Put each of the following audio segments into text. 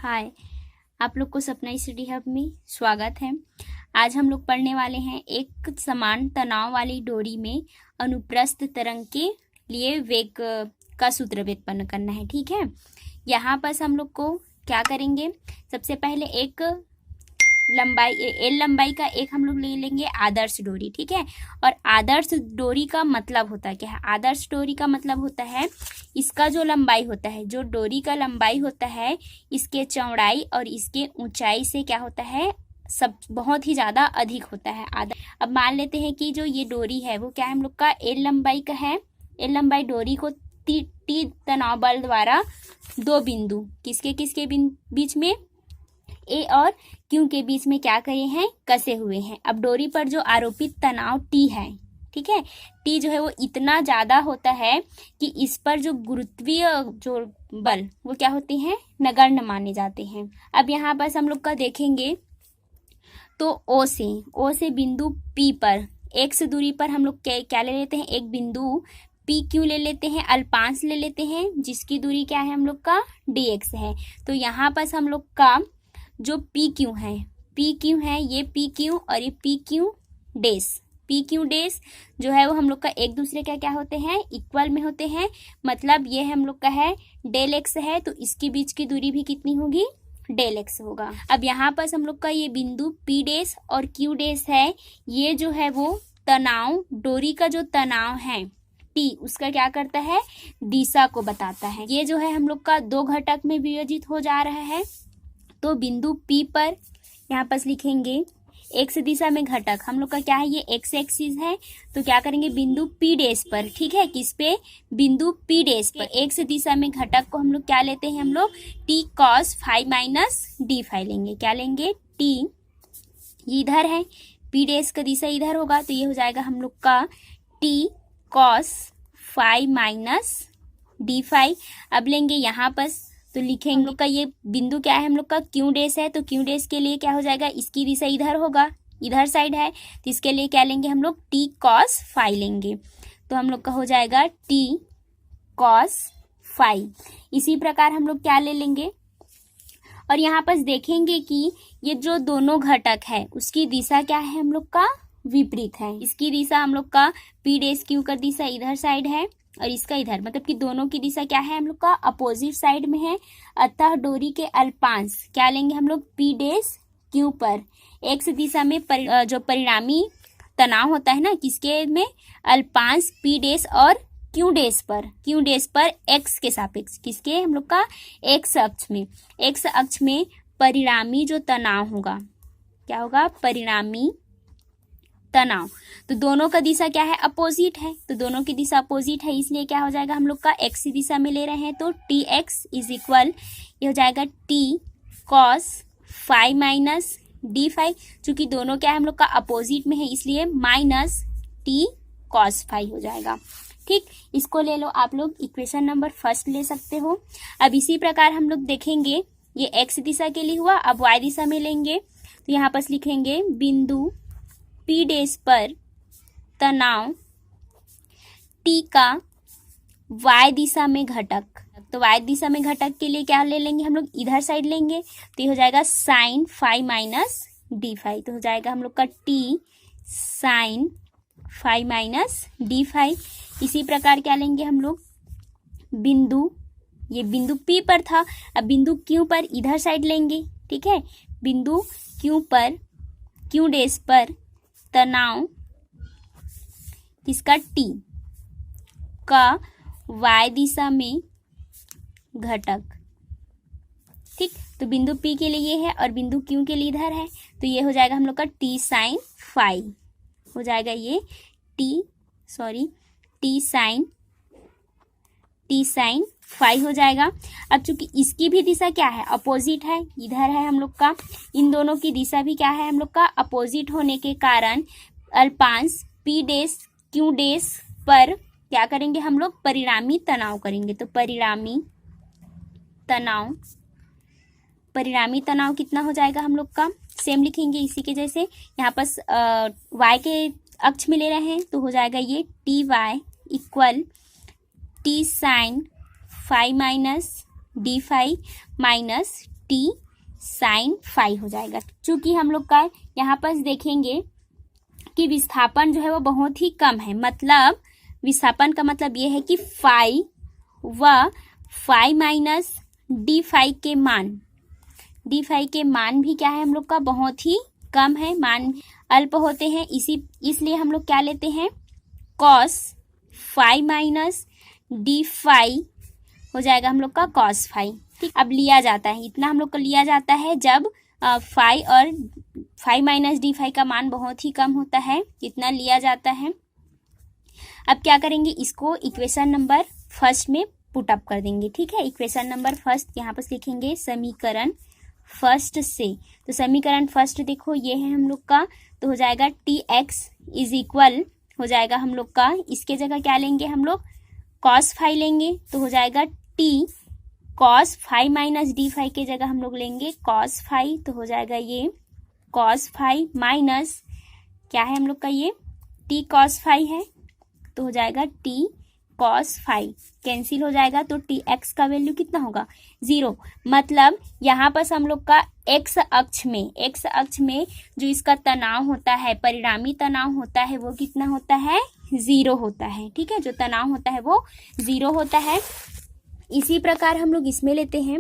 हाय, आप लोग को सपना स्टडी हब में स्वागत है। आज हम लोग पढ़ने वाले हैं एक समान तनाव वाली डोरी में अनुप्रस्थ तरंग के लिए वेग का सूत्र व्युत्पन्न करना है। ठीक है, यहाँ पर हम लोग को क्या करेंगे, सबसे पहले एक एल लंबाई का एक हम लोग ले लेंगे आदर्श डोरी। ठीक है, और आदर्श डोरी का मतलब होता है क्या है? आदर्श डोरी का मतलब होता है इसका जो लंबाई होता है, जो डोरी का लंबाई होता है, इसके चौड़ाई और इसके ऊंचाई से क्या होता है, सब बहुत ही ज़्यादा अधिक होता है। अब मान लेते हैं कि जो ये डोरी है वो क्या है, हम लोग का एल लंबाई का है। एल लंबाई डोरी को टी तनाव बल द्वारा दो बिंदु किसके बीच में, ए और क्यू के बीच में क्या करे हैं, कसे हुए हैं। अब डोरी पर जो आरोपित तनाव टी है, ठीक है, टी जो है वो इतना ज़्यादा होता है कि इस पर जो गुरुत्वीय जो बल वो क्या होते हैं, नगण्य माने जाते हैं। अब यहाँ पर हम लोग का देखेंगे तो ओ से बिंदु पी पर एक्स दूरी पर हम लोग क्या ले लेते हैं, एक बिंदु पी क्यू ले लेते हैं, अल्पांश ले लेते हैं, जिसकी दूरी क्या है हम लोग का डी एक्स है। तो यहाँ पर हम लोग का जो पी क्यू है ये पी क्यू और ये पी क्यू डेस जो है वो हम लोग का एक दूसरे का क्या होते हैं, इक्वल में होते हैं। मतलब ये हम लोग का है डेल एक्स है, तो इसके बीच की दूरी भी कितनी होगी, डेल एक्स होगा। अब यहाँ पर हम लोग का ये बिंदु पी डेस और क्यू डेस है, ये जो है वो तनाव, डोरी का जो तनाव है टी, उसका क्या करता है, दिशा को बताता है। ये जो है हम लोग का दो घटक में विभाजित हो जा रहा है। तो बिंदु P पर यहाँ पर लिखेंगे एक्स दिशा में घटक हम लोग का क्या है, ये एक्स एक्सिस है, तो क्या करेंगे बिंदु P डेश पर, ठीक है, किस पे, बिंदु P डेश पर एक्स दिशा में घटक को हम लोग क्या लेते हैं, हम लोग t cos phi minus d phi लेंगे। क्या लेंगे, t इधर है, P डेश का दिशा इधर होगा, तो ये हो जाएगा हम लोग का t cos phi minus d phi. अब लेंगे यहाँ पर तो लिखेंगे हम लोग का ये बिंदु क्या है, हम लोग का क्यू डेश है, तो क्यू डेश के लिए क्या हो जाएगा, इसकी दिशा इधर होगा, इधर साइड है, तो इसके लिए क्या लेंगे हम लोग, टी कॉस फाई लेंगे। तो हम लोग का हो जाएगा टी कॉस फाई। इसी प्रकार हम लोग क्या ले लेंगे, और यहाँ पर देखेंगे कि ये जो दोनों घटक है उसकी दिशा क्या है, हम लोग का विपरीत है। इसकी दिशा हम लोग का पी डेश क्यू का दिशा इधर साइड है और इसका इधर, मतलब कि दोनों की दिशा क्या है, हम लोग का अपोजिट साइड में है। अतः डोरी के अल्पांश क्या लेंगे हम लोग, पी डेश क्यू पर एक्स दिशा में जो परिणामी तनाव होता है ना, किसके में, अल्पांश पी डेश और क्यू डेश पर एक्स के सापेक्ष, किसके, हम लोग का एक्स अक्ष में परिणामी जो तनाव होगा, क्या होगा, परिणामी तनाव। तो दोनों का दिशा क्या है, अपोजिट है, तो दोनों की दिशा अपोजिट है, इसलिए क्या हो जाएगा, हम लोग का एक्स दिशा में ले रहे हैं, तो टी एक्स इज इक्वल, ये हो जाएगा t cos phi minus d phi. चूंकि दोनों क्या है, हम लोग का अपोजिट में है, इसलिए माइनस टी कॉस फाई हो जाएगा। ठीक, इसको ले लो आप लोग, इक्वेशन नंबर फर्स्ट ले सकते हो। अब इसी प्रकार हम लोग देखेंगे, ये एक्स दिशा के लिए हुआ, अब वाई दिशा में लेंगे, तो यहाँ पर लिखेंगे बिंदु पी डेश पर तनाव टी का वाई दिशा में घटक, तो वाई दिशा में घटक के लिए क्या ले लेंगे हम लोग, इधर साइड लेंगे, तो ये हो जाएगा sine phi minus d phi. तो हो जाएगा हम लोग का t sine phi minus d phi. इसी प्रकार क्या लेंगे हम लोग, बिंदु, ये बिंदु P पर था, अब बिंदु Q पर इधर साइड लेंगे, ठीक है, बिंदु Q पर Q डेश पर तनाव किसका, T का y दिशा में घटक। ठीक, तो बिंदु P के लिए ये है और बिंदु Q के लिए इधर है, तो ये हो जाएगा हम लोग का T साइन फाई, हो जाएगा ये T साइन फाई हो जाएगा। अब चूंकि इसकी भी दिशा क्या है, अपोजिट है, इधर है हम लोग का, इन दोनों की दिशा भी क्या है, हम लोग का अपोजिट होने के कारण अल्पांश पी डेश क्यू डेश पर क्या करेंगे हम लोग, परिणामी तनाव करेंगे। तो परिणामी तनाव कितना हो जाएगा हम लोग का, सेम लिखेंगे इसी के जैसे, यहाँ पर वाई के अक्ष में ले रहे हैं, तो हो जाएगा ये t y equal t sine phi minus d phi minus t sine phi हो जाएगा। चूंकि हम लोग का यहाँ पर देखेंगे कि विस्थापन जो है वो बहुत ही कम है, मतलब विस्थापन का मतलब ये है कि फाई व फाई माइनस डी फाई के मान, डी फाई के मान भी क्या है हम लोग का बहुत ही कम है, मान अल्प होते हैं। इसलिए हम लोग क्या लेते हैं, cos phi minus d phi हो जाएगा हम लोग का कॉस फाई। ठीक, अब लिया जाता है, इतना हम लोग को लिया जाता है जब फाई और फाई माइनस डी फाई का मान बहुत ही कम होता है, इतना लिया जाता है। अब क्या करेंगे, इसको इक्वेशन नंबर फर्स्ट में पुट अप कर देंगे। ठीक है, इक्वेशन नंबर फर्स्ट यहाँ पर लिखेंगे समीकरण फर्स्ट से। तो समीकरण फर्स्ट देखो ये है हम लोग का, तो हो जाएगा टी एक्स इज इक्वल हो जाएगा हम लोग का, इसके जगह क्या लेंगे हम लोग, कॉस फाई लेंगे, तो हो जाएगा t cos phi minus d phi के जगह हम लोग लेंगे कॉस फाई, तो हो जाएगा ये कॉस फाई माइनस क्या है हम लोग का, ये टी कॉस फाई है, तो हो जाएगा टी कॉस फाई, कैंसिल हो जाएगा। तो टी एक्स का वैल्यू कितना होगा, 0। मतलब यहाँ पर हम लोग का एक्स अक्ष में जो इसका तनाव होता है, परिणामी तनाव होता है, वो कितना होता है, 0 होता है। ठीक है, जो तनाव होता है वो 0 होता है। इसी प्रकार हम लोग इसमें लेते हैं,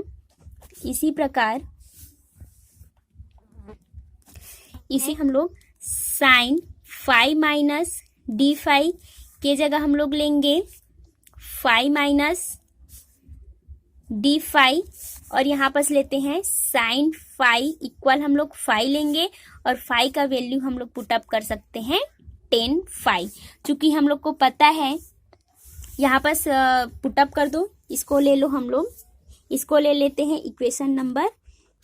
इसी प्रकार इसे हम लोग sine phi minus d phi के जगह हम लोग लेंगे फाई माइनस डी फाई, और यहाँ पर लेते हैं साइन फाई इक्वल हम लोग फाई लेंगे, और फाई का वैल्यू हम लोग पुटअप कर सकते हैं 10 फाई। चूंकि हम लोग को पता है, यहाँ पर पुटअप कर दो, इसको ले लो, हम लोग इसको ले लेते हैं, इक्वेशन नंबर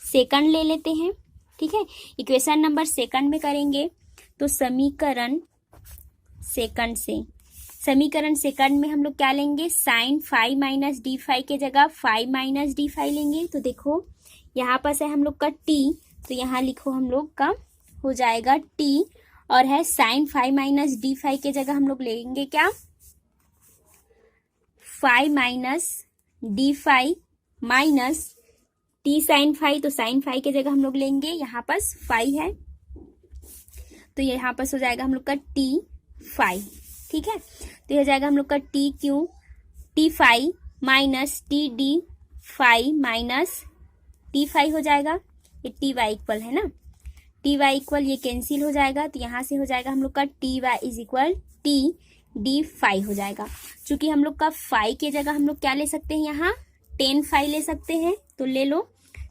सेकंड ले लेते हैं। ठीक है, इक्वेशन नंबर सेकंड में करेंगे तो समीकरण सेकंड में हम लोग क्या लेंगे, sine phi minus d phi के जगह फाई माइनस डी फाई लेंगे। तो देखो यहाँ पर है हम लोग का टी, तो यहाँ लिखो हम लोग का हो जाएगा टी, और है sine phi minus d phi के जगह हम लोग लेंगे क्या, phi minus d phi minus t sine phi, तो साइन फाई के जगह हम लोग लेंगे यहाँ पर फाई है, तो यहाँ पर हो जाएगा हम लोग का टी फाई। ठीक है, तो यह हो जाएगा हम लोग का t q t phi minus t d phi minus t phi हो जाएगा, ये टी वाई इक्वल है ना, टी वाई इक्वल ये कैंसिल हो जाएगा, तो यहाँ से हो जाएगा हम लोग का t y is equal t d phi हो जाएगा। चूंकि हम लोग का फाई के जगह हम लोग क्या ले सकते हैं, यहाँ 10 फाई ले सकते हैं, तो ले लो,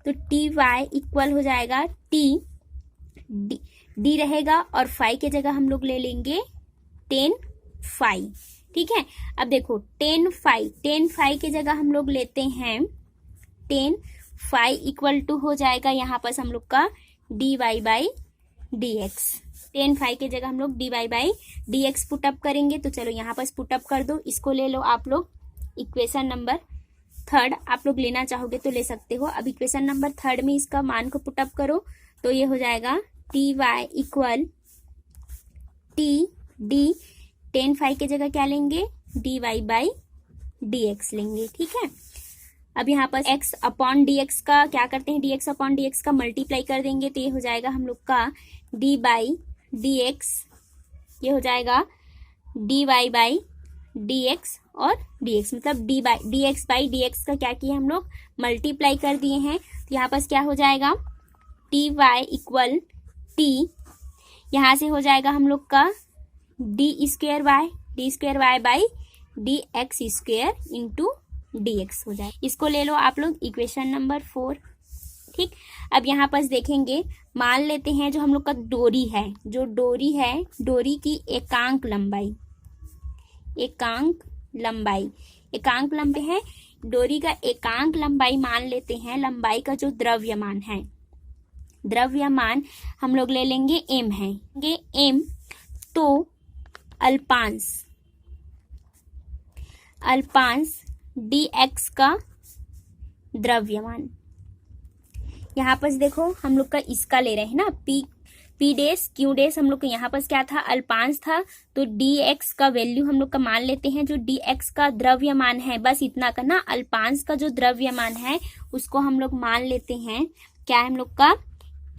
तो टी वाई इक्वल हो जाएगा टी डी रहेगा, और फाई के जगह हम लोग ले लेंगे 10 फाई। ठीक है, अब देखो 10 फाई के जगह हम लोग लेते हैं 10 फाई इक्वल टू हो जाएगा यहाँ पर हम लोग का d y by d x. 10 phi के जगह हम लोग d y by d x put up करेंगे, तो चलो यहाँ पर पुटअप कर दो, इसको ले लो आप लोग इक्वेशन नंबर थर्ड, आप लोग लेना चाहोगे तो ले सकते हो। अब इक्वेशन नंबर थर्ड में इसका मान को पुटअप करो, तो ये हो जाएगा t y equal t d 10 phi के जगह क्या लेंगे, d y by d x लेंगे। ठीक है, अब यहाँ पर x अपॉन डी एक्स का क्या करते हैं, D x upon D x का मल्टीप्लाई कर देंगे, तो ये हो जाएगा हम लोग का डी बाई डी एक्स, ये हो जाएगा d y by d x, और डी एक्स मतलब d x by d x का क्या किया हम लोग, मल्टीप्लाई कर दिए हैं। तो यहाँ पर क्या हो जाएगा, टी वाई इक्वल टी, यहाँ से हो जाएगा हम लोग का d square y by d x square into d x हो जाए। इसको ले लो आप लोग इक्वेशन नंबर 4। ठीक, अब यहाँ पर देखेंगे, मान लेते हैं जो हम लोग का डोरी है, जो डोरी है, डोरी की एकांक लंबाई है, डोरी का एकांक लंबाई मान लेते हैं, लंबाई का जो द्रव्यमान है, द्रव्यमान हम लोग ले लेंगे m है, m, तो अल्पांश dx का द्रव्यमान, यहाँ पर देखो हम लोग का इसका ले रहे हैं ना p, P days Q days हम लोग को यहाँ पर क्या था, अल्पांश था, तो डी एक्स का वैल्यू हम लोग का मान लेते हैं, जो डी एक्स का द्रव्यमान है, बस इतना करना, अल्पांश का जो द्रव्यमान है उसको हम लोग मान लेते हैं, क्या है हम लोग का,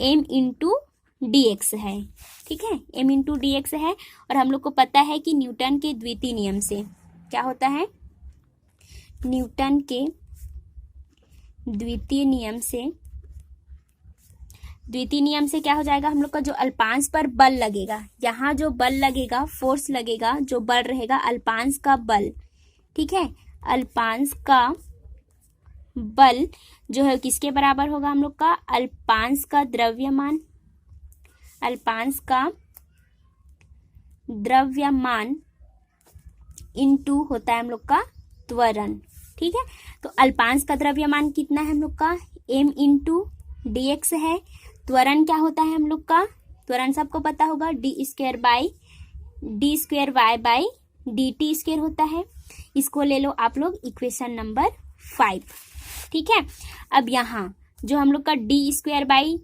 m इंटू डी एक्स है, ठीक है, m इंटू डी एक्स है। और हम लोग को पता है कि न्यूटन के द्वितीय नियम से क्या होता है, न्यूटन के द्वितीय नियम से क्या हो जाएगा, हम लोग का जो अल्पांश पर बल लगेगा, यहाँ जो बल लगेगा, फोर्स लगेगा, जो बल रहेगा अल्पांश का बल, ठीक है, अल्पांश का बल जो है किसके बराबर होगा, हम लोग का अल्पांश का द्रव्यमान, अल्पांश का द्रव्यमान इंटू होता है हम लोग का त्वरण, ठीक है। तो अल्पांश का द्रव्यमान कितना है हम लोग का, m इंटू डी एक्स है। त्वरण क्या होता है हम लोग का, त्वरण सबको पता होगा, d square y by d t square होता है। इसको ले लो आप लोग इक्वेशन नंबर 5, ठीक है। अब यहाँ जो हम लोग का d square y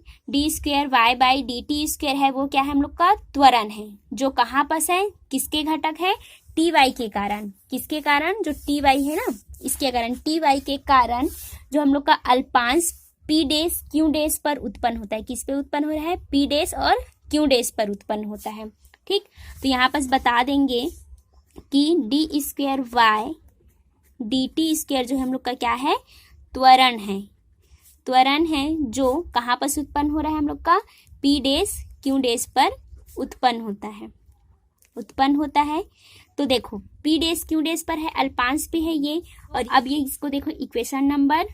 by d t square है, वो क्या है हम लोग का त्वरण है, जो कहाँ पर है, किसके घटक है, टी वाई के कारण, किसके कारण, जो टी वाई है ना, इसके कारण, टी वाई के कारण जो हम लोग का अल्पांश पी डेज क्यू डेज पर उत्पन्न होता है, किस पे उत्पन्न हो रहा है, पी डेज और क्यू डेज पर उत्पन्न होता है, ठीक। तो यहाँ पर बता देंगे कि d square y d t square जो हम लोग का क्या है, त्वरण है, त्वरण है, जो कहाँ पर उत्पन्न हो रहा है हम लोग का, पी डेज क्यू डेज पर उत्पन्न होता है। तो देखो पी डेज क्यू डेज पर है, अल्पांश पे है ये, और अब ये इसको देखो इक्वेशन नंबर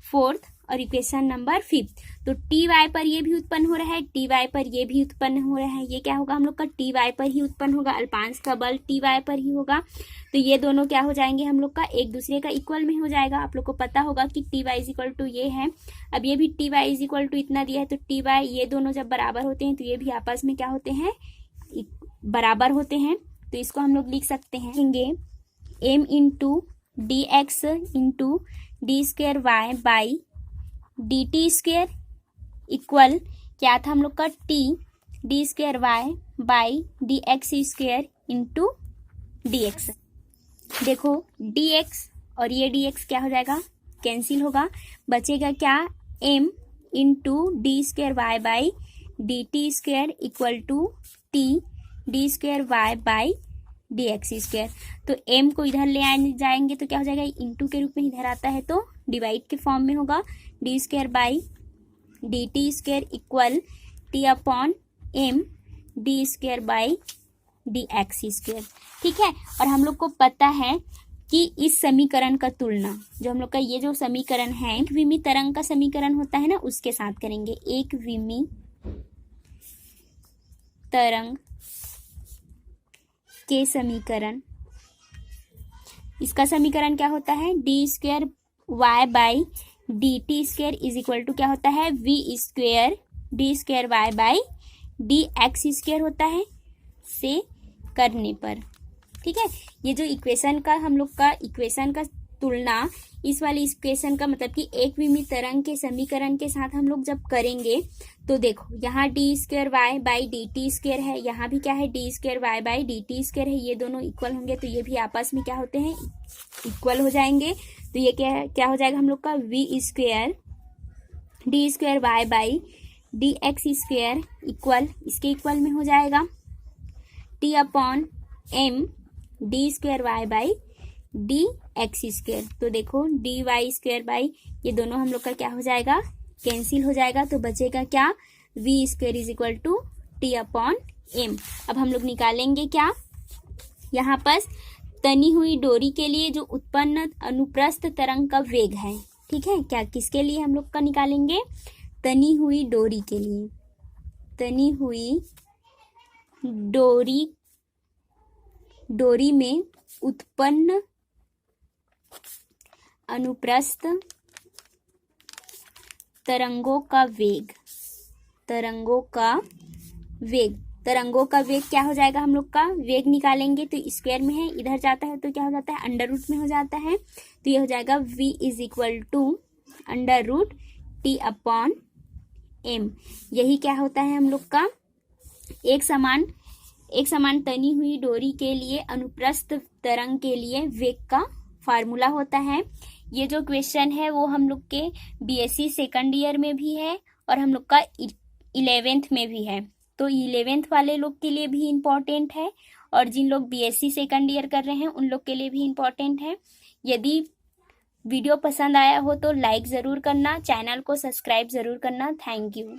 4 और इक्वेशन नंबर 5, तो टी वाई पर ये भी उत्पन्न हो रहा है, टी वाई पर ये भी उत्पन्न हो रहा है, ये क्या होगा हम लोग का, टी वाई पर ही उत्पन्न होगा, अल्पांश का बल टी वाई पर ही होगा। तो ये दोनों क्या हो जाएंगे हम लोग का, एक दूसरे का इक्वल में हो जाएगा। आप लोग को पता होगा कि t y is equal to ये है, अब ये भी t y is equal to इतना दिया है, तो टी वाई ये दोनों जब बराबर होते हैं तो ये भी आपस में क्या होते हैं, बराबर होते हैं। तो इसको हम लोग लिख सकते हैं, m into d x into d square y by d t square equal क्या था हम लोग का, t d square y by d x square into d x. देखो डी एक्स और ये डी एक्स क्या हो जाएगा, कैंसिल होगा, बचेगा क्या, m into d square y by d t square equal to t d square y by d x square. तो m को इधर ले आने जाएंगे तो क्या हो जाएगा, इंटू के रूप में इधर आता है तो डिवाइड के फॉर्म में होगा, d square by d t square equal T upon m d square by d x square, ठीक है। और हम लोग को पता है कि इस समीकरण का तुलना, जो हम लोग का ये जो समीकरण है, एक विमी तरंग का समीकरण होता है ना, उसके साथ करेंगे। एक विमी तरंग के समीकरण, इसका समीकरण क्या होता है, d square y by d t square is equal to क्या होता है, v square d square y by d x square होता है, से करने पर, ठीक है। ये जो इक्वेशन का हम लोग का इक्वेशन का तुलना, इस वाली इक्वेशन का मतलब कि एक विमी तरंग के समीकरण के साथ हम लोग जब करेंगे तो देखो यहाँ d square y by d t square है, यहाँ भी क्या है, d square y by d t square है, ये दोनों इक्वल होंगे तो ये भी आपस में क्या होते हैं, इक्वल हो जाएंगे। तो ये क्या हो जाएगा हम लोग का, v square d square y by d x square equal, इसके इक्वल में हो जाएगा t upon m d square y by d x square. तो देखो डी वाई स्क्वायर बाई ये दोनों हम लोग का क्या हो जाएगा, कैंसिल हो जाएगा, तो बचेगा क्या, v square is equal to t upon m। अब हम लोग निकालेंगे क्या, यहाँ पर तनी हुई डोरी के लिए जो उत्पन्न अनुप्रस्थ तरंग का वेग है, ठीक है, क्या किसके लिए हम लोग का निकालेंगे, तनी हुई डोरी के लिए, तनी हुई डोरी में उत्पन्न अनुप्रस्थ तरंगों का वेग, तरंगों का वेग क्या हो जाएगा, हम लोग का वेग निकालेंगे तो स्क्वायर में है, इधर जाता है तो क्या हो जाता है, अंडर रूट में हो जाता है, तो ये हो जाएगा v is equal to under root t upon m। यही क्या होता है हम लोग का एक समान तनी हुई डोरी के लिए अनुप्रस्थ तरंग के लिए वेग का फार्मूला होता है। ये जो क्वेश्चन है वो हम लोग के बीएससी सेकंड ईयर में भी है और हम लोग का 11th में भी है, तो 11th वाले लोग के लिए भी इम्पोर्टेंट है और जिन लोग बीएससी सेकंड ईयर कर रहे हैं उन लोग के लिए भी इम्पोर्टेंट है। यदि वीडियो पसंद आया हो तो लाइक ज़रूर करना, चैनल को सब्सक्राइब ज़रूर करना। Thank you.